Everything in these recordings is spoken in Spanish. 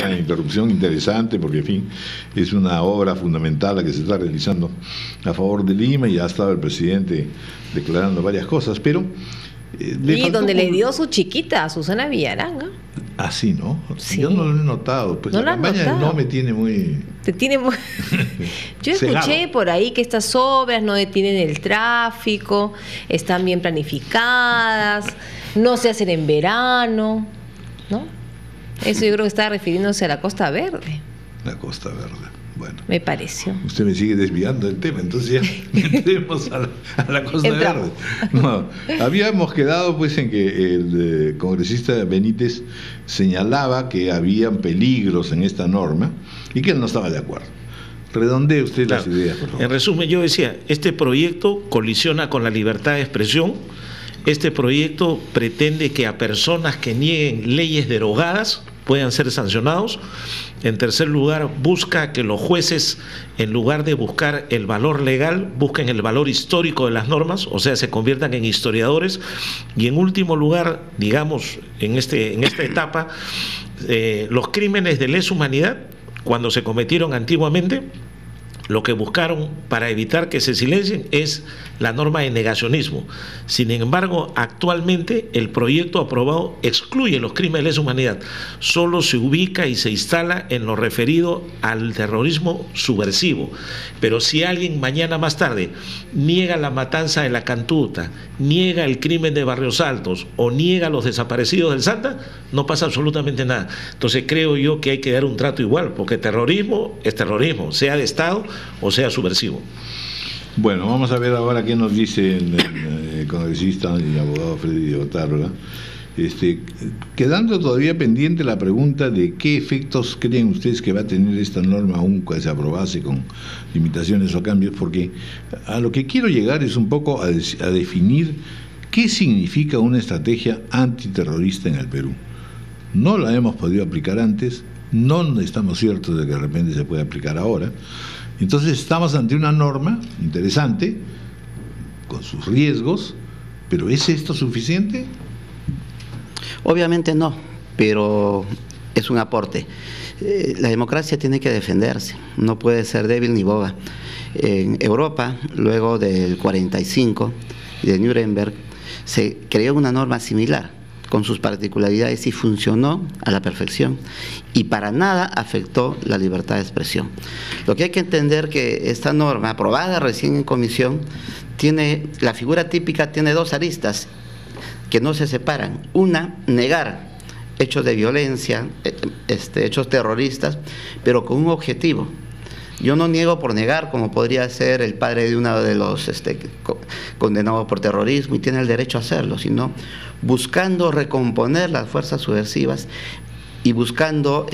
esta interrupción interesante, porque en fin, es una obra fundamental la que se está realizando a favor de Lima, y ya estaba el presidente declarando varias cosas, pero... y donde le dio su chiquita a Susana Villarán, ¿no? Ah, sí, ¿no? Sí. Yo no lo he notado. Pues ¿No la campaña no me tiene muy... Te tiene muy... Yo escuché cegado por ahí que estas obras no detienen el tráfico, están bien planificadas, no se hacen en verano, ¿no? Eso yo creo que está refiriéndose a la Costa Verde. La Costa Verde. Bueno, me pareció. Usted me sigue desviando del tema, entonces ya entremos a la Costa Verde. No, habíamos quedado pues en que el congresista Benítez señalaba que habían peligros en esta norma y que él no estaba de acuerdo. Redondee usted las ideas, por favor. En resumen, yo decía, este proyecto colisiona con la libertad de expresión. Este proyecto pretende que a personas que nieguen leyes derogadas puedan ser sancionados. En tercer lugar, busca que los jueces, en lugar de buscar el valor legal, busquen el valor histórico de las normas, o sea, se conviertan en historiadores. Y en último lugar, digamos, en esta etapa, los crímenes de lesa humanidad, cuando se cometieron antiguamente, lo que buscaron para evitar que se silencien es la norma de negacionismo. Sin embargo, actualmente el proyecto aprobado excluye los crímenes de lesa humanidad. Solo se ubica y se instala en lo referido al terrorismo subversivo. Pero si alguien mañana más tarde niega la matanza de la Cantuta, niega el crimen de Barrios Altos o niega los desaparecidos del Santa, no pasa absolutamente nada. Entonces creo yo que hay que dar un trato igual, porque terrorismo es terrorismo, sea de Estado o sea subversivo. Bueno, vamos a ver ahora qué nos dice el congresista y abogado Freddy Otárola. Quedando todavía pendiente la pregunta de qué efectos creen ustedes que va a tener esta norma aún que se aprobase con limitaciones o cambios, porque a lo que quiero llegar es un poco a definir qué significa una estrategia antiterrorista en el Perú. No la hemos podido aplicar antes, no estamos ciertos de que de repente se puede aplicar ahora. Entonces estamos ante una norma interesante, con sus riesgos, pero ¿es esto suficiente? Obviamente no, pero es un aporte. La democracia tiene que defenderse, no puede ser débil ni boba. En Europa, luego del 45, de Nuremberg, se creó una norma similar, con sus particularidades, y funcionó a la perfección y para nada afectó la libertad de expresión. Lo que hay que entender que esta norma, aprobada recién en comisión, tiene, la figura típica tiene dos aristas que no se separan. Una, negar hechos de violencia, hechos terroristas, pero con un objetivo. Yo no niego por negar, como podría ser el padre de uno de los condenados por terrorismo, y tiene el derecho a hacerlo, sino buscando recomponer las fuerzas subversivas y buscando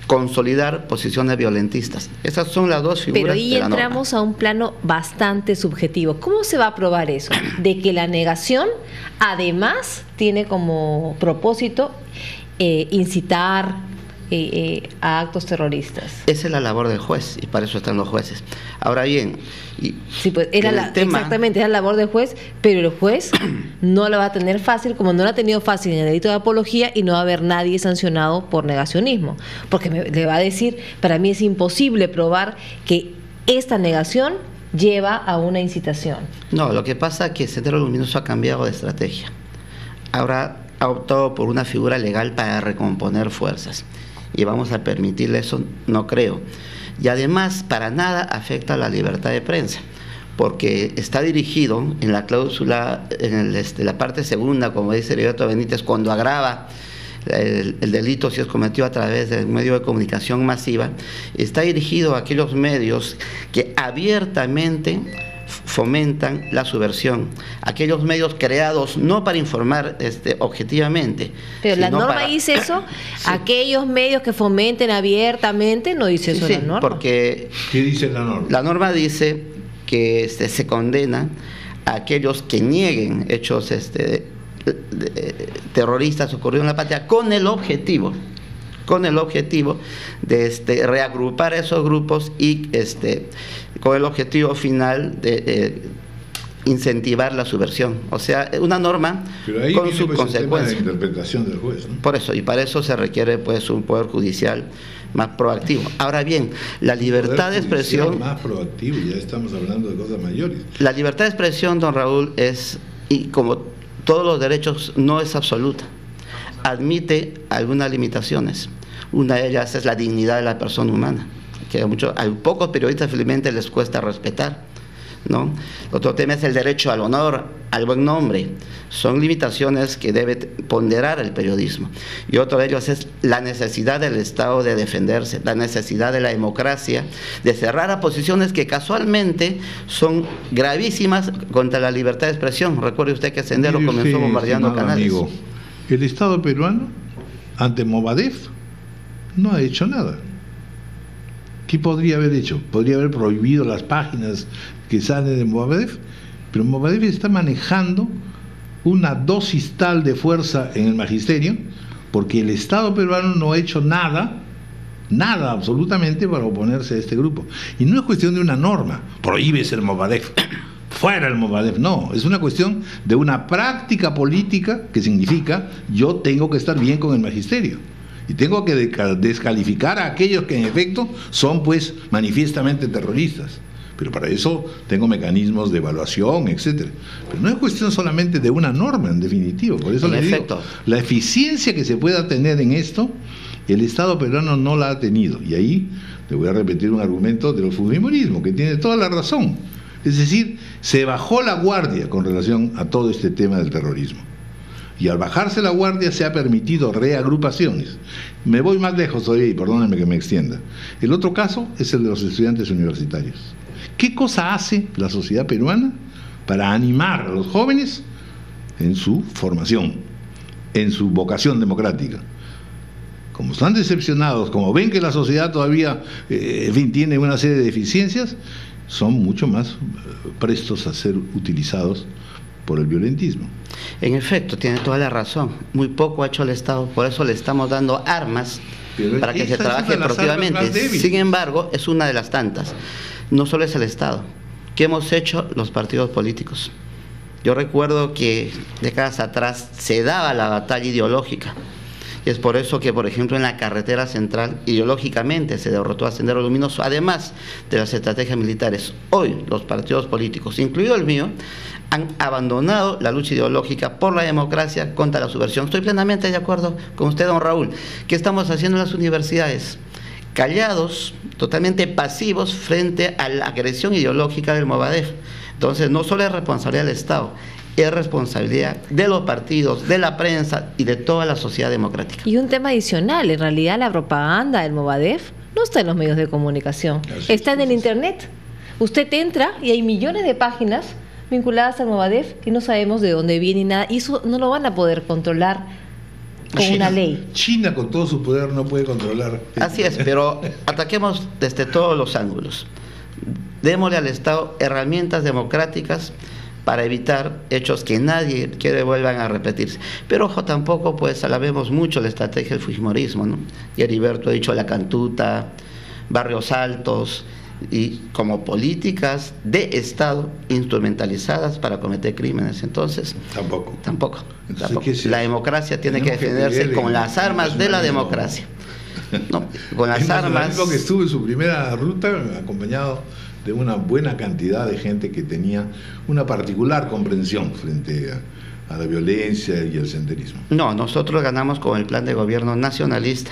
consolidar posiciones violentistas. Esas son las dos figuras. Pero ahí de la entramos norma. a un plano bastante subjetivo. ¿Cómo se va a probar eso? De que la negación además tiene como propósito incitar a actos terroristas. Esa es la labor del juez y para eso están los jueces. Ahora bien, sí, pues exactamente, era la labor del juez, pero el juez no la va a tener fácil, como no la ha tenido fácil en el delito de apología, y no va a haber nadie sancionado por negacionismo, porque le va a decir, para mí es imposible probar que esta negación lleva a una incitación. No, lo que pasa es que Sendero Luminoso ha cambiado de estrategia. Ahora ha optado por una figura legal para recomponer fuerzas. Y vamos a permitirle eso, no creo. Y además, para nada afecta a la libertad de prensa, porque está dirigido en la cláusula, en la parte segunda, como dice Heriberto Benítez, cuando agrava el delito si es cometido a través de un medio de comunicación masiva, está dirigido a aquellos medios que abiertamente fomentan la subversión, aquellos medios creados no para informar objetivamente. Pero la norma dice eso, sí. Aquellos medios que fomenten abiertamente, no dice eso la norma. Porque ¿qué dice la norma? La norma dice que se condena a aquellos que nieguen hechos terroristas ocurridos en la patria con el objetivo de reagrupar esos grupos y con el objetivo final de incentivar la subversión. O sea, una norma con su consecuencia. De interpretación del juez, ¿no? Por eso, y para eso se requiere pues un poder judicial más proactivo. Ahora bien, la libertad de expresión... Más proactivo, ya estamos hablando de cosas mayores. La libertad de expresión, don Raúl, es, y como todos los derechos, no es absoluta. Admite algunas limitaciones. Una de ellas es la dignidad de la persona humana, que a pocos periodistas felizmente les cuesta respetar, ¿no? Otro tema es el derecho al honor, al buen nombre. Son limitaciones que debe ponderar el periodismo. Y otro de ellos es la necesidad del Estado de defenderse, la necesidad de la democracia, de cerrar a posiciones que casualmente son gravísimas contra la libertad de expresión. Recuerde usted que Sendero comenzó bombardeando canales. Amigo, el Estado peruano, ante Movadef, no ha hecho nada. ¿Qué podría haber hecho? Podría haber prohibido las páginas que salen de Movadef, pero Movadef está manejando una dosis tal de fuerza en el magisterio, porque el Estado peruano no ha hecho nada absolutamente para oponerse a este grupo. Y no es cuestión de una norma, prohíbes el Movadef, fuera el Movadef, no, es una cuestión de una práctica política que significa yo tengo que estar bien con el magisterio. Y tengo que descalificar a aquellos que en efecto son pues manifiestamente terroristas. Pero para eso tengo mecanismos de evaluación, etcétera. Pero no es cuestión solamente de una norma, en definitivo. Por eso le digo, la eficiencia que se pueda tener en esto, el Estado peruano no la ha tenido. Y ahí le voy a repetir un argumento del fujimorismo, que tiene toda la razón. Es decir, se bajó la guardia con relación a todo este tema del terrorismo. Y al bajarse la guardia se ha permitido reagrupaciones. Me voy más lejos todavía y perdónenme que me extienda. El otro caso es el de los estudiantes universitarios. ¿Qué cosa hace la sociedad peruana para animar a los jóvenes en su formación, en su vocación democrática? Como están decepcionados, como ven que la sociedad todavía, en fin, tiene una serie de deficiencias, son mucho más prestos a ser utilizados por el violentismo. En efecto, tiene toda la razón. Muy poco ha hecho el Estado, por eso le estamos dando armas para que se trabaje proactivamente. Sin embargo, es una de las tantas. No solo es el Estado. ¿Qué hemos hecho los partidos políticos? Yo recuerdo que décadas atrás se daba la batalla ideológica. Y es por eso que, por ejemplo, en la carretera central, ideológicamente se derrotó a Sendero Luminoso, además de las estrategias militares. Hoy los partidos políticos, incluido el mío, han abandonado la lucha ideológica por la democracia contra la subversión. Estoy plenamente de acuerdo con usted, don Raúl. ¿Qué estamos haciendo en las universidades? Callados, totalmente pasivos frente a la agresión ideológica del Movadef. Entonces, no solo es responsabilidad del Estado, es responsabilidad de los partidos, de la prensa y de toda la sociedad democrática. Y un tema adicional, en realidad la propaganda del Movadef no está en los medios de comunicación, está en el Internet. Usted entra y hay millones de páginas vinculadas al Movadef que no sabemos de dónde viene y nada, y eso no lo van a poder controlar con una ley. China con todo su poder no puede controlar. Así es, pero ataquemos desde todos los ángulos. Démosle al Estado herramientas democráticas para evitar hechos que nadie quiere vuelvan a repetirse. Pero ojo, tampoco pues alabemos mucho la estrategia del fujimorismo, ¿no? Y Heriberto ha dicho la cantuta, barrios altos, y como políticas de Estado instrumentalizadas para cometer crímenes. Entonces, tampoco. La democracia tiene que defenderse con las armas de la democracia. No, con las armas. Que estuvo en su primera ruta acompañado de una buena cantidad de gente que tenía una particular comprensión frente a la violencia y el senderismo. No, nosotros ganamos con el plan de gobierno nacionalista.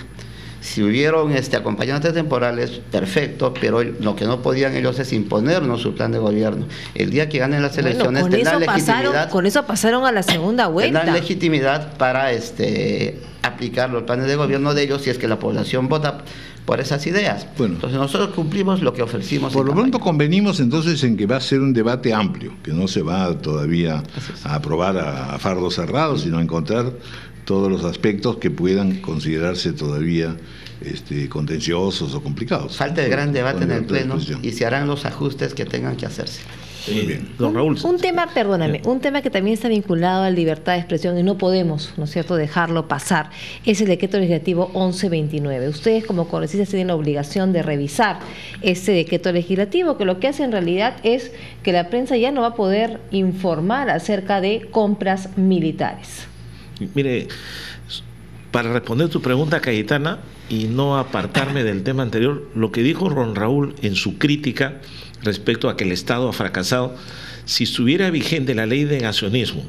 Si hubieron acompañantes temporales, perfecto, pero lo que no podían ellos es imponernos su plan de gobierno. El día que ganen las elecciones tendrán legitimidad. Con eso pasaron a la segunda vuelta. Tendrán legitimidad para aplicar los planes de gobierno de ellos si es que la población vota por esas ideas. Bueno, entonces nosotros cumplimos lo que ofrecimos. Por lo pronto convenimos entonces en que va a ser un debate amplio, que no se va todavía a aprobar a fardo cerrado, sino a encontrar todos los aspectos que puedan considerarse todavía contenciosos o complicados. Falta el gran debate en el Pleno y se harán los ajustes que tengan que hacerse. Don Raúl. Un tema, perdóname, un tema que también está vinculado a la libertad de expresión y no podemos, ¿no es cierto?, dejarlo pasar, es el decreto legislativo 1129. Ustedes como congresistas tienen la obligación de revisar ese decreto legislativo, que lo que hace en realidad es que la prensa ya no va a poder informar acerca de compras militares. Mire, para responder tu pregunta, Cayetana, y no apartarme del tema anterior, lo que dijo Ron Raúl en su crítica respecto a que el Estado ha fracasado, si estuviera vigente la ley de negacionismo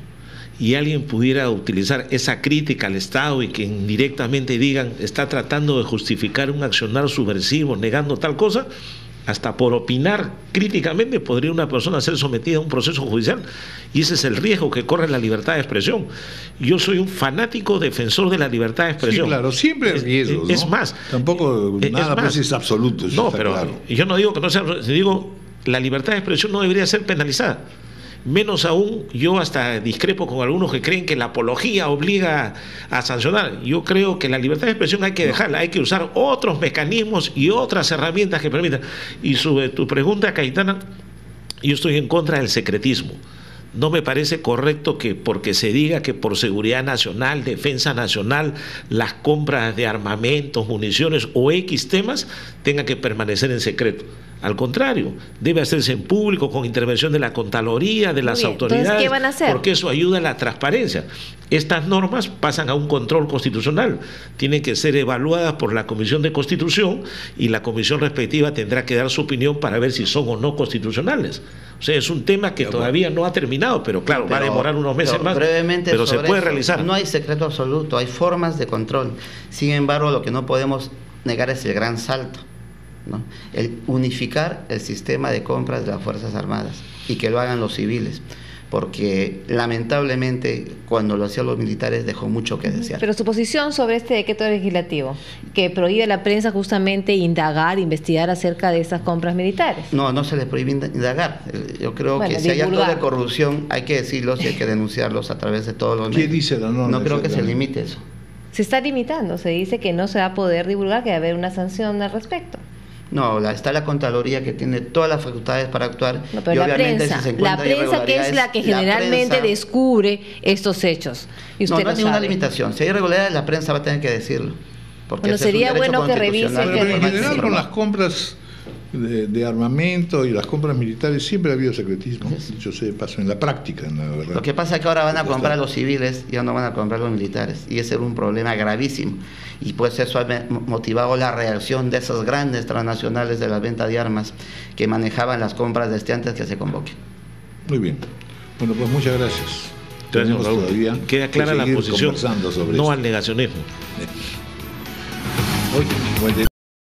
y alguien pudiera utilizar esa crítica al Estado y que indirectamente digan está tratando de justificar un accionar subversivo, negando tal cosa, hasta por opinar críticamente podría una persona ser sometida a un proceso judicial, y ese es el riesgo que corre la libertad de expresión. Yo soy un fanático defensor de la libertad de expresión. Sí, claro, siempre hay riesgos, ¿no? Es más, tampoco nada pues es absoluto, eso no, está pero claro. Yo no digo que no sea, digo, la libertad de expresión no debería ser penalizada. Menos aún, yo hasta discrepo con algunos que creen que la apología obliga a sancionar. Yo creo que la libertad de expresión hay que dejarla, hay que usar otros mecanismos y otras herramientas que permitan. Y sobre tu pregunta, Cayetana, yo estoy en contra del secretismo. No me parece correcto que porque se diga que por seguridad nacional, defensa nacional, las compras de armamentos, municiones o X temas tengan que permanecer en secreto. Al contrario, debe hacerse en público con intervención de la Contraloría, de las autoridades. Entonces, ¿qué van a hacer? Porque eso ayuda a la transparencia. Estas normas pasan a un control constitucional, tienen que ser evaluadas por la Comisión de Constitución y la comisión respectiva tendrá que dar su opinión para ver si son o no constitucionales. O sea, es un tema que todavía no ha terminado, pero claro, va a demorar unos meses más, pero se puede realizar. No hay secreto absoluto, hay formas de control. Sin embargo, lo que no podemos negar es el gran salto, ¿no? El unificar el sistema de compras de las Fuerzas Armadas y que lo hagan los civiles, porque lamentablemente cuando lo hacían los militares dejó mucho que desear. Pero su posición sobre este decreto legislativo, que prohíbe a la prensa justamente indagar, investigar acerca de estas compras militares. No, no se les prohíbe indagar. Yo creo que si hay actos de corrupción hay que decirlos y hay que denunciarlos a través de todos los medios. ¿Qué dice la norma? No creo que se limite eso. Se está limitando, se dice que no se va a poder divulgar, que va a haber una sanción al respecto. No, está la Contraloría que tiene todas las facultades para actuar. No, pero y la prensa, si que es la que generalmente descubre estos hechos. Y usted no hay ninguna limitación. Si hay irregularidades, la prensa va a tener que decirlo. Porque bueno, sería bueno que revise. Pero en general con las compras de armamento y las compras militares siempre ha habido secretismo. Dicho sea de paso, en la práctica, la verdad. Lo que pasa es que ahora van a comprar a los civiles, ya no van a comprar a los militares, y ese era un problema gravísimo. Y pues eso ha motivado la reacción de esos grandes transnacionales de la venta de armas que manejaban las compras desde antes que se convoquen. Muy bien. Bueno, pues muchas gracias. Gracias, Raúl. Queda clara la posición, no al negacionismo. Hoy,